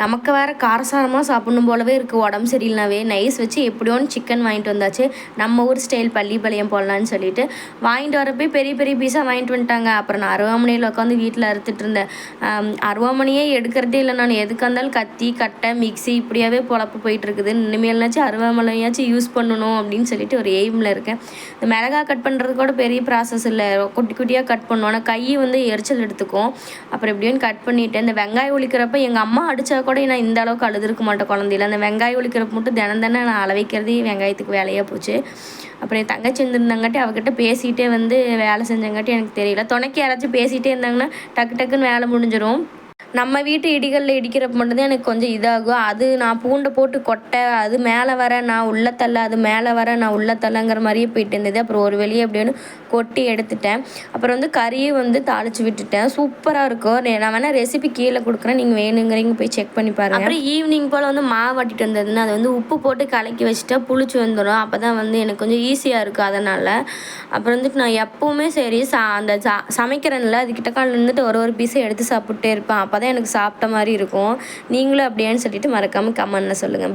நமக்கு வேறு காரசாரமாக சாப்பிடணும் போலவே இருக்குது. உடம்பு சரியில்லைனாவே நைஸ் வச்சு எப்படியோன்னு சிக்கன் வாங்கிட்டு வந்தாச்சு. நம்ம ஊர் ஸ்டைல் பள்ளிப்பாளையம் போடலான்னு சொல்லிட்டு வாங்கிட்டு வரப்போ பெரிய பெரிய பீஸாக வாங்கிட்டு வந்துட்டாங்க. அப்புறம் நான் அருவாமனையில் உட்காந்து வீட்டில் அறுத்துட்டு இருந்தேன். அருவாமனையே எடுக்கிறதே இல்லை. நான் எதுக்காக இருந்தாலும் கத்தி கட்டை மிக்சி இப்படியாவே பொழப்பு போயிட்டுருக்குது. இனிமேல்னாச்சும் அருவாமனையாச்சும் யூஸ் பண்ணணும் அப்படின்னு சொல்லிட்டு ஒரு எய்மில் இருக்கேன். இந்த மிளகா கட் பண்ணுறது கூட பெரிய ப்ராசஸ் இல்லை. குட்டி குட்டியாக கட் பண்ணுவோம். ஆனால் கை வந்து எரிச்சல் எடுத்துக்கும். அப்புறம் எப்படியும் கட் பண்ணிவிட்டேன். இந்த வெங்காயம் ஒழிக்கிறப்ப எங்கள் அம்மா அடித்தா கூட நான் இந்த அளவுக்கு அழுதுருக்க மாட்டேன் குழந்தையில. அந்த வெங்காயம் ஒழிக்கிறப்ப மட்டும் தினம் நான் அளவைக்கிறதே வெங்காயத்துக்கு வேலையாக போச்சு. அப்புறம் என் தங்கச்சி இருந்திருந்தாங்காட்டி அவகிட்ட பேசிகிட்டே வந்து வேலை செஞ்சங்காட்டி எனக்கு தெரியல. துணைக்கு யாராச்சும் பேசிகிட்டே இருந்தாங்கன்னா டக்கு டக்குன்னு வேலை முடிஞ்சிடும். நம்ம வீட்டு இடிகளில் இடிக்கிறப்ப மட்டும்தான் எனக்கு கொஞ்சம் இதாகும். அது நான் பூண்டை போட்டு கொட்டை அது மேலே வர நான் உள்ள தள்ள அது மேலே வர நான் உள்ள தள்ளங்கிற மாதிரியே போயிட்டு இருந்தது. அப்புறம் ஒரு வெளியே அப்படின்னு கொட்டி எடுத்துட்டேன். அப்புறம் வந்து கறியும் வந்து தாளித்து விட்டுட்டேன். சூப்பராக இருக்கும். நான் வேணால் ரெசிபி கீழே கொடுக்குறேன், நீங்கள் வேணுங்கிறீங்க போய் செக் பண்ணி பாருங்கள். அப்புறம் ஈவினிங் போல் வந்து மாவு வாட்டிட்டு வந்ததுன்னா அது வந்து உப்பு போட்டு கலக்கி வச்சுட்டா புளிச்சு வந்துடும். அப்போ தான் வந்து எனக்கு கொஞ்சம் ஈஸியாக இருக்குது. அதனால் அப்புறம் வந்துட்டு நான் எப்போவுமே சரி அந்த சமைக்கிறேன்ல அதுக்கிட்ட கால் நின்றுட்டு ஒரு பீஸை எடுத்து சாப்பிட்டே இருப்பேன். அப்போ தான் எனக்கு சாப்பிட்ட மாதிரி இருக்கும். நீங்களும் அப்படியான்னு சொல்லிட்டு மறக்காமல் கமெண்ட்ல சொல்லுங்கள்.